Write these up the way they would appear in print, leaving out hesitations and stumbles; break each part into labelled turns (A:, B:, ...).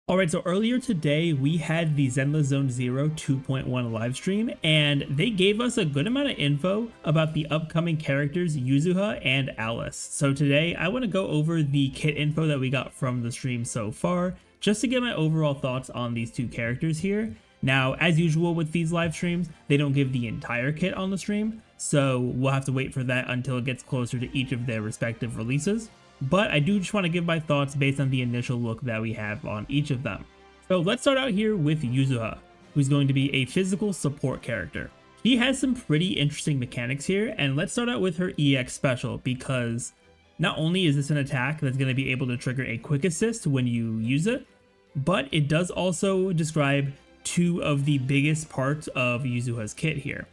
A: Alright, so earlier today we had the Zenless Zone Zero 2.1 livestream, and they gave us a good amount of info about the upcoming characters Yuzuha and Alice. So today I want to go over the kit info that we got from the stream so far, just to get my overall thoughts on these two characters here. Now, as usual with these live streams, they don't give the entire kit on the stream, so we'll have to wait for that until it gets closer to each of their respective releases. But I do just want to give my thoughts based on the initial look that we have on each of them. So let's start out here with Yuzuha, who's going to be a physical support character. She has some pretty interesting mechanics here, and let's start out with her EX special, because not only is this an attack that's going to be able to trigger a quick assist when you use it, but it does also describe two of the biggest parts of Yuzuha's kit here.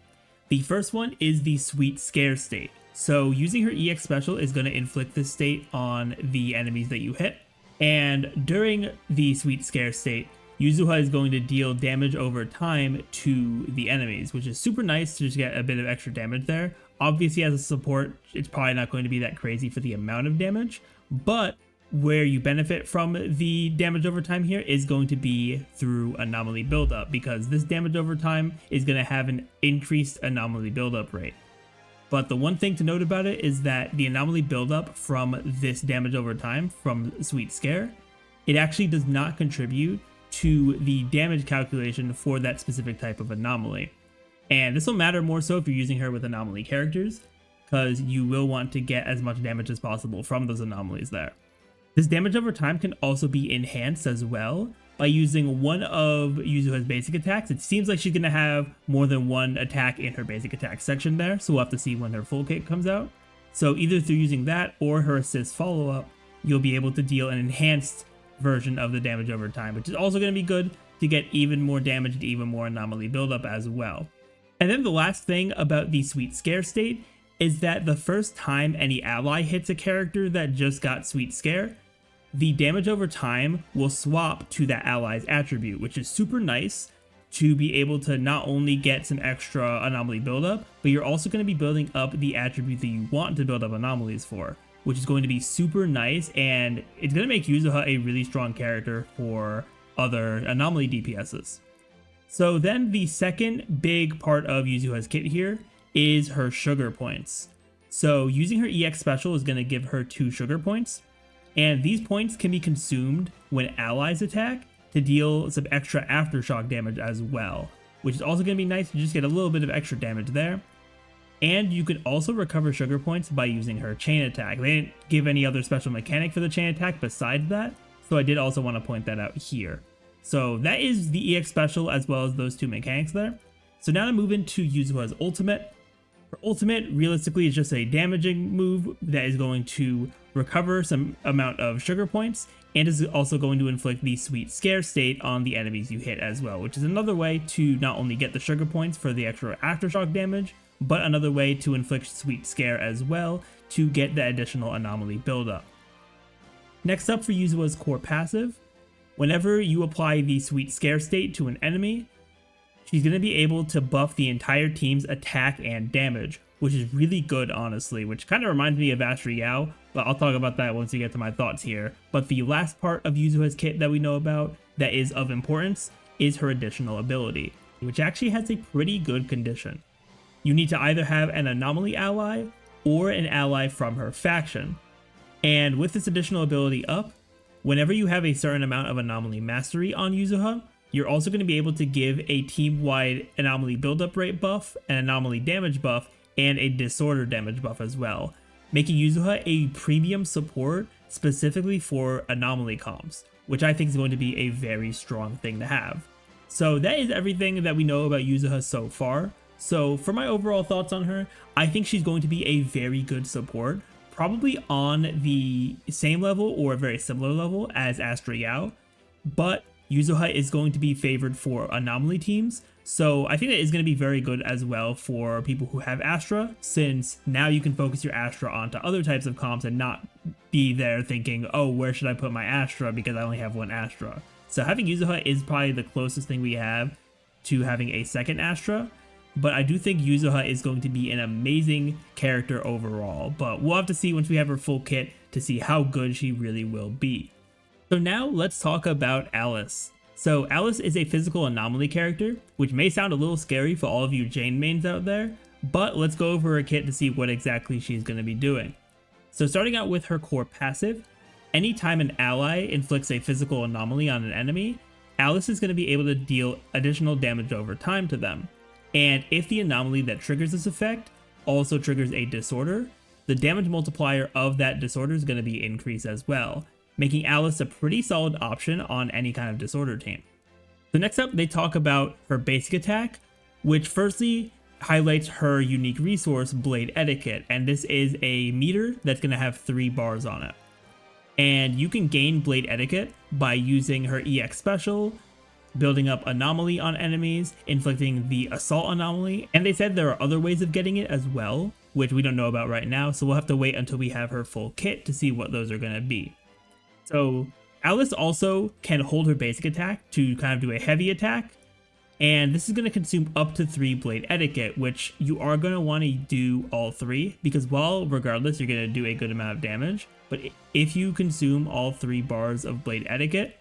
A: The first one is the Sweet Scare state. So using her EX special is going to inflict this state on the enemies that you hit, and during the Sweet Scare state, Yuzuha is going to deal damage over time to the enemies, which is super nice to just get a bit of extra damage there. Obviously as a support, it's probably not going to be that crazy for the amount of damage, but where you benefit from the damage over time here is going to be through anomaly buildup, because this damage over time is going to have an increased anomaly buildup rate. But the one thing to note about it is that the anomaly buildup from this damage over time from Sweet Scare, it actually does not contribute to the damage calculation for that specific type of anomaly. And this will matter more so if you're using her with anomaly characters, because you will want to get as much damage as possible from those anomalies there. This damage over time can also be enhanced as well by using one of Yuzuha's basic attacks. It seems like she's going to have more than one attack in her basic attack section there, so we'll have to see when her full kit comes out. So either through using that or her assist follow-up, you'll be able to deal an enhanced version of the damage over time, which is also going to be good to get even more damage and even more anomaly buildup as well. And then the last thing about the Sweet Scare state is that the first time any ally hits a character that just got Sweet Scare, the damage over time will swap to that ally's attribute, which is super nice to be able to not only get some extra anomaly buildup, but you're also going to be building up the attribute that you want to build up anomalies for, which is going to be super nice, and it's going to make Yuzuha a really strong character for other anomaly DPSs. So then the second big part of Yuzuha's kit here is her sugar points. So using her EX special is going to give her 2 sugar points, and these points can be consumed when allies attack to deal some extra aftershock damage as well, which is also going to be nice to just get a little bit of extra damage there. And you can also recover sugar points by using her chain attack. They didn't give any other special mechanic for the chain attack besides that, so I did also want to point that out here. So that is the EX special as well as those 2 mechanics there. So now to move into Yuzuha's ultimate. Her ultimate realistically is just a damaging move that is going to recover some amount of sugar points, and is also going to inflict the Sweet Scare state on the enemies you hit as well, which is another way to not only get the sugar points for the extra aftershock damage, but another way to inflict Sweet Scare as well to get the additional anomaly buildup. Next up for Yuzuha's core passive, whenever you apply the Sweet Scare state to an enemy, she's going to be able to buff the entire team's attack and damage, which is really good, honestly, which kind of reminds me of Astra Yao, but I'll talk about that once we get to my thoughts here. But the last part of Yuzuha's kit that we know about that is of importance is her additional ability, which actually has a pretty good condition. You need to either have an anomaly ally or an ally from her faction. And with this additional ability up, whenever you have a certain amount of anomaly mastery on Yuzuha, you're also going to be able to give a team-wide anomaly buildup rate buff, an anomaly damage buff, and a disorder damage buff as well, making Yuzuha a premium support specifically for anomaly comps, which I think is going to be a very strong thing to have. So that is everything that we know about Yuzuha so far. So for my overall thoughts on her, I think she's going to be a very good support, probably on the same level or a very similar level as Astra Yao, but Yuzuha is going to be favored for anomaly teams, so I think that is going to be very good as well for people who have Astra, since now you can focus your Astra onto other types of comps and not be there thinking, oh, where should I put my Astra because I only have one Astra. So having Yuzuha is probably the closest thing we have to having a second Astra, but I do think Yuzuha is going to be an amazing character overall, but we'll have to see once we have her full kit to see how good she really will be. So now let's talk about Alice. So Alice is a physical anomaly character, which may sound a little scary for all of you Jane mains out there, but let's go over her kit to see what exactly she's going to be doing. So starting out with her core passive, anytime an ally inflicts a physical anomaly on an enemy, Alice is going to be able to deal additional damage over time to them. And if the anomaly that triggers this effect also triggers a disorder, the damage multiplier of that disorder is going to be increased as well, making Alice a pretty solid option on any kind of disorder team. So next up, they talk about her basic attack, which firstly highlights her unique resource, Blade Etiquette, and this is a meter that's going to have 3 bars on it. And you can gain Blade Etiquette by using her EX special, building up Anomaly on enemies, inflicting the Assault Anomaly, and they said there are other ways of getting it as well, which we don't know about right now, so we'll have to wait until we have her full kit to see what those are going to be. So Alice also can hold her basic attack to kind of do a heavy attack, and this is going to consume up to 3 Blade Etiquette, which you are going to want to do all 3, because while regardless you're going to do a good amount of damage, but if you consume all 3 bars of Blade Etiquette,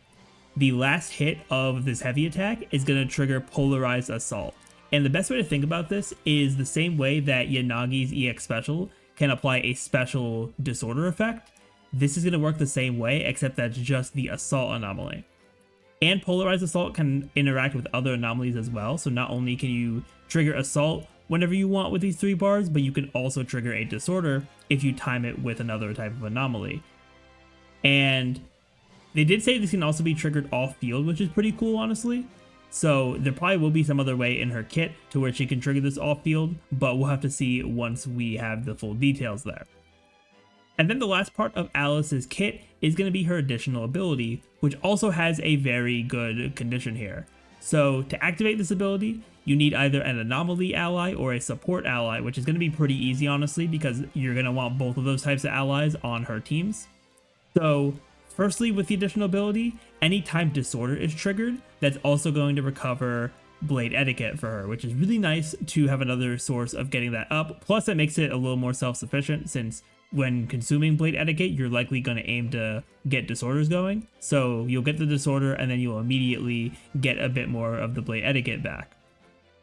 A: the last hit of this heavy attack is going to trigger Polarized Assault. And the best way to think about this is the same way that Yanagi's EX special can apply a special disorder effect. This is going to work the same way, except that's just the Assault anomaly. And Polarized Assault can interact with other anomalies as well, so not only can you trigger Assault whenever you want with these 3 bars, but you can also trigger a disorder if you time it with another type of anomaly. And they did say this can also be triggered off field, which is pretty cool, honestly. So there probably will be some other way in her kit to where she can trigger this off field, but we'll have to see once we have the full details there. And then the last part of Alice's kit is going to be her additional ability, which also has a very good condition here. So to activate this ability, you need either an anomaly ally or a support ally, which is going to be pretty easy, honestly, because you're going to want both of those types of allies on her teams. So firstly, with the additional ability, anytime disorder is triggered, that's also going to recover Blade Etiquette for her, which is really nice to have another source of getting that up. Plus, it makes it a little more self-sufficient, since when consuming Blade Etiquette, you're likely going to aim to get disorders going. So you'll get the disorder, and then you'll immediately get a bit more of the Blade Etiquette back.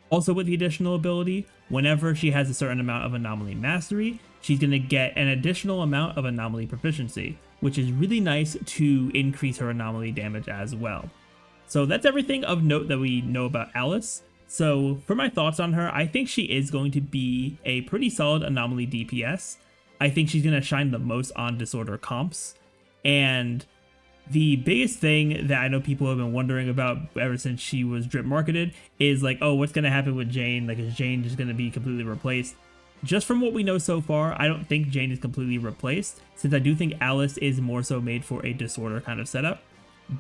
A: Also, with the additional ability, whenever she has a certain amount of Anomaly Mastery, she's going to get an additional amount of Anomaly Proficiency, which is really nice to increase her anomaly damage as well. So that's everything of note that we know about Alice. So for my thoughts on her, I think she is going to be a pretty solid anomaly DPS. I think she's going to shine the most on disorder comps. And the biggest thing that I know people have been wondering about ever since she was drip marketed is like, oh, what's going to happen with Jane? Like, is Jane just going to be completely replaced? Just from what we know so far, I don't think Jane is completely replaced, since I do think Alice is more so made for a disorder kind of setup.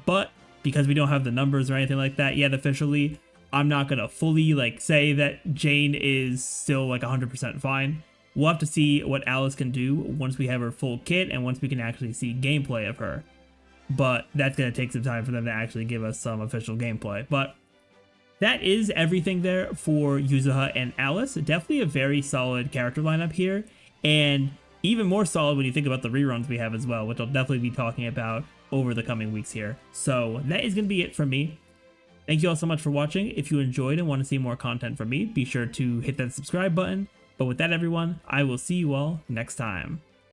A: But because we don't have the numbers or anything like that yet officially, I'm not going to fully say that Jane is still 100% fine. We'll have to see what Alice can do once we have her full kit and once we can actually see gameplay of her. But that's going to take some time for them to actually give us some official gameplay. But that is everything there for Yuzuha and Alice. Definitely a very solid character lineup here, and even more solid when you think about the reruns we have as well, which I'll definitely be talking about over the coming weeks here. So that is going to be it from me. Thank you all so much for watching. If you enjoyed and want to see more content from me, be sure to hit that subscribe button. But with that, everyone, I will see you all next time.